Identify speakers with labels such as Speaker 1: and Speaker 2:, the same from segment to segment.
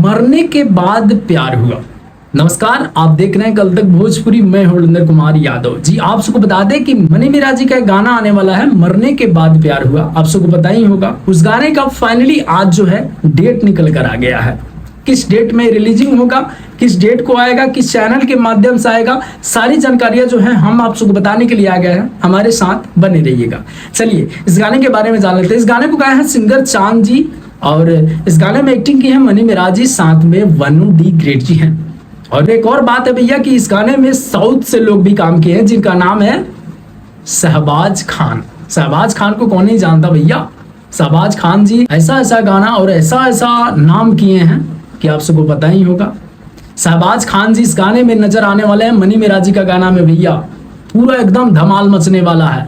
Speaker 1: मरने के बाद प्यार हुआ। नमस्कार, आप देख रहे हैं कल तक भोजपुरी। मैं हूं रविंद्र कुमार यादव जी। आप सबको बता दें कि मनी मिराजी का एक गाना आने वाला है, मरने के बाद प्यार हुआ। आप सबको पता ही होगा। उस गाने का फाइनली आज जो है डेट निकल कर आ गया है। किस डेट में रिलीजिंग होगा, किस डेट को आएगा, किस चैनल के माध्यम से आएगा, सारी जानकारियां जो है हम आप सबको बताने के लिए आ गए हैं। हमारे साथ बने रहिएगा। चलिए इस गाने के बारे में जान लेते हैं। इस गाने को गाया है सिंगर चांद जी और इस गाने में एक्टिंग की है मनी मिराजी, साथ में वनु डी ग्रेट जी हैं। और एक और बात है भैया कि इस गाने में साउथ से लोग भी काम किए हैं, जिनका नाम है शहबाज खान। शहबाज खान को कौन नहीं जानता भैया। शहबाज खान जी ऐसा ऐसा गाना और ऐसा ऐसा नाम किए हैं कि आप सबको पता ही होगा। शहबाज खान जी इस गाने में नजर आने वाले हैं। मनी मिराजी का गाना में भैया पूरा एकदम धमाल मचने वाला है।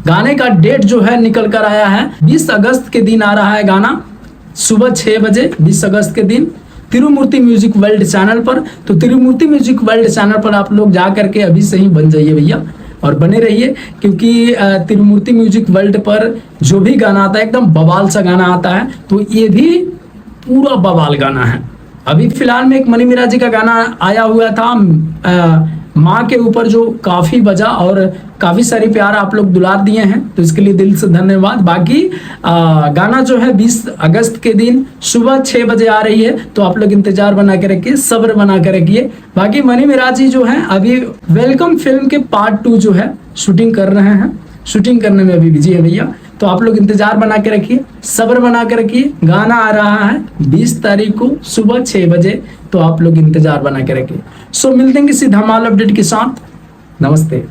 Speaker 1: गाने का डेट जो है निकल कर आया है। 20 अगस्त के दिन आ रहा है गाना, सुबह 6 बजे 20 अगस्त के दिन तिरुमूर्ति म्यूजिक वर्ल्ड चैनल पर। तो तिरुमूर्ति म्यूजिक वर्ल्ड चैनल पर आप लोग जा करके अभी से ही बन जाइए भैया और बने रहिए, क्योंकि तिरुमूर्ति म्यूजिक वर्ल्ड पर जो भी गाना आता है एकदम बवाल सा गाना आता है। तो ये भी पूरा बवाल गाना है। अभी फिलहाल में एक मनी मिराजी का गाना आया हुआ था माँ के ऊपर, जो काफी बजा और काफी सारी प्यार आप लोग दुलार दिए हैं, तो इसके लिए दिल से धन्यवाद। बाकी गाना जो है 20 अगस्त के दिन सुबह 6 बजे आ रही है, तो आप लोग इंतजार बना के रखिए, सब्र बना के रखिए। बाकी मनी मिराजी जो है अभी वेलकम फिल्म के पार्ट 2 जो है शूटिंग कर रहे हैं, शूटिंग करने में अभी बिजी है भैया। तो आप लोग इंतजार बना के रखिए, सब्र बना के रखिए। गाना आ रहा है 20 तारीख को सुबह 6 बजे, तो आप लोग इंतजार बना के रखिए। सो मिलते हैं किसी धमाल अपडेट के साथ। नमस्ते।